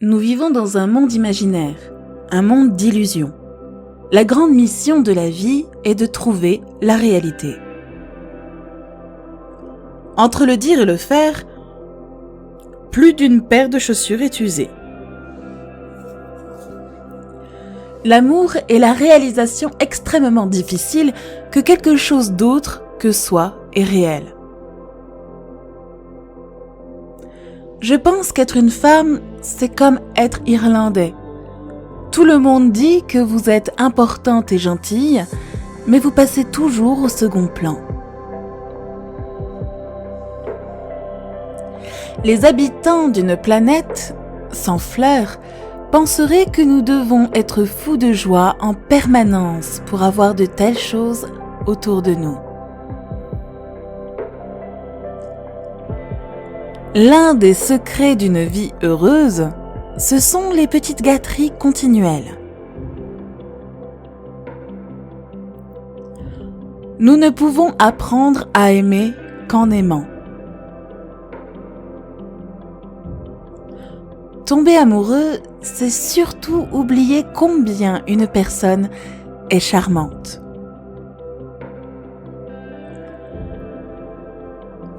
Nous vivons dans un monde imaginaire, un monde d'illusions. La grande mission de la vie est de trouver la réalité. Entre le dire et le faire, plus d'une paire de chaussures est usée. L'amour est la réalisation extrêmement difficile que quelque chose d'autre que soi est réel. Je pense qu'être une femme, c'est comme être irlandais. Tout le monde dit que vous êtes importante et gentille, mais vous passez toujours au second plan. Les habitants d'une planète sans fleurs penseraient que nous devons être fous de joie en permanence pour avoir de telles choses autour de nous. L'un des secrets d'une vie heureuse, ce sont les petites gâteries continuelles. Nous ne pouvons apprendre à aimer qu'en aimant. Tomber amoureux, c'est surtout oublier combien une personne est charmante.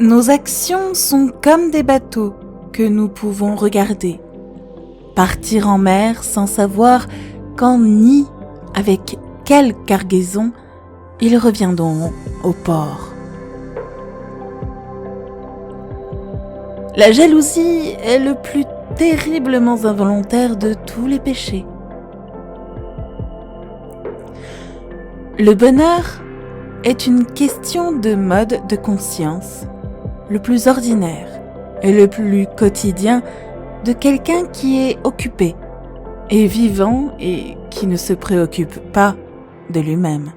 Nos actions sont comme des bateaux que nous pouvons regarder, partir en mer sans savoir quand ni avec quelle cargaison ils reviendront au port. La jalousie est le plus terriblement involontaire de tous les péchés. Le bonheur est une question de mode de conscience, le plus ordinaire et le plus quotidien de quelqu'un qui est occupé et vivant et qui ne se préoccupe pas de lui-même.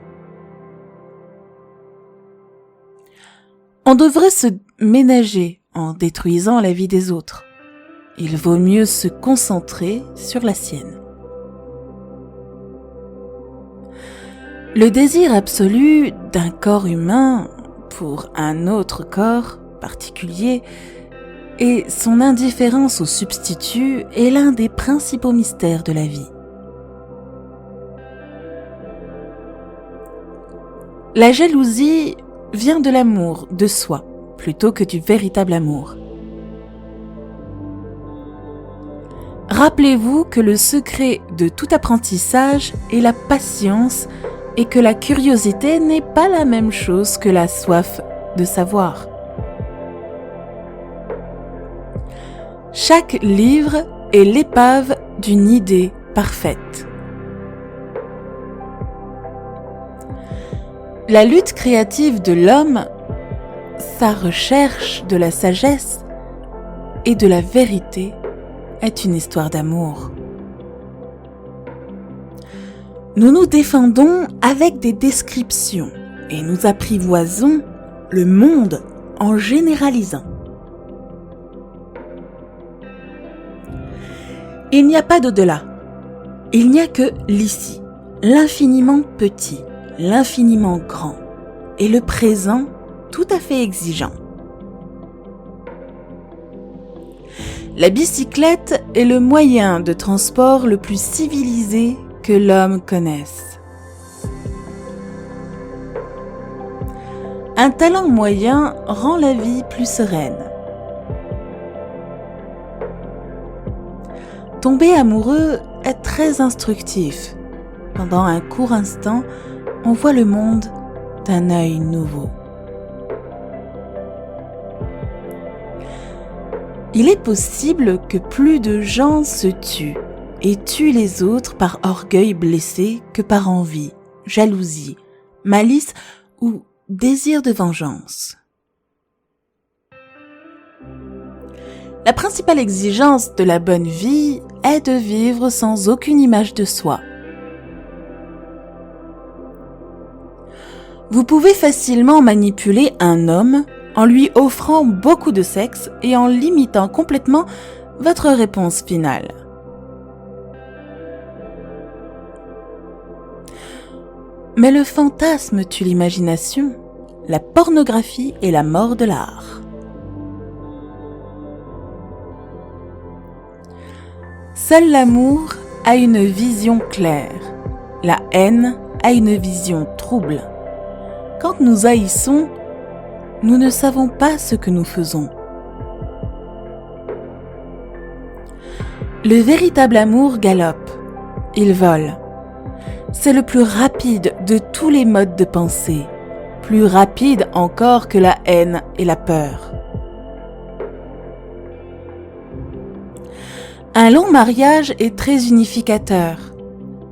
On devrait se ménager en détruisant la vie des autres. Il vaut mieux se concentrer sur la sienne. Le désir absolu d'un corps humain pour un autre corps particulier et son indifférence au substitut est l'un des principaux mystères de la vie. La jalousie vient de l'amour de soi plutôt que du véritable amour. Rappelez-vous que le secret de tout apprentissage est la patience et que la curiosité n'est pas la même chose que la soif de savoir. Chaque livre est l'épave d'une idée parfaite. La lutte créative de l'homme, sa recherche de la sagesse et de la vérité est une histoire d'amour. Nous nous défendons avec des descriptions et nous apprivoisons le monde en généralisant. Il n'y a pas d'au-delà. Il n'y a que l'ici, l'infiniment petit, l'infiniment grand et le présent tout à fait exigeant. La bicyclette est le moyen de transport le plus civilisé que l'homme connaisse. Un talent moyen rend la vie plus sereine. Tomber amoureux est très instructif. Pendant un court instant, on voit le monde d'un œil nouveau. Il est possible que plus de gens se tuent et tuent les autres par orgueil blessé que par envie, jalousie, malice ou désir de vengeance. La principale exigence de la bonne vie est de vivre sans aucune image de soi. Vous pouvez facilement manipuler un homme en lui offrant beaucoup de sexe et en limitant complètement votre réponse finale. Mais le fantasme tue l'imagination, la pornographie est la mort de l'art. Seul l'amour a une vision claire. La haine a une vision trouble. Quand nous haïssons, nous ne savons pas ce que nous faisons. Le véritable amour galope. Il vole. C'est le plus rapide de tous les modes de pensée, plus rapide encore que la haine et la peur. Un long mariage est très unificateur,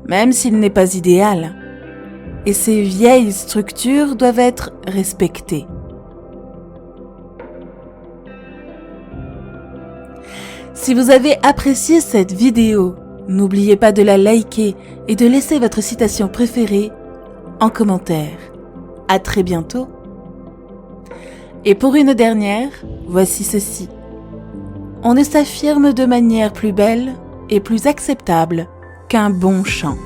même s'il n'est pas idéal, et ces vieilles structures doivent être respectées. Si vous avez apprécié cette vidéo, n'oubliez pas de la liker et de laisser votre citation préférée en commentaire. À très bientôt. Et pour une dernière, voici ceci. On ne s'affirme de manière plus belle et plus acceptable qu'un bon chant.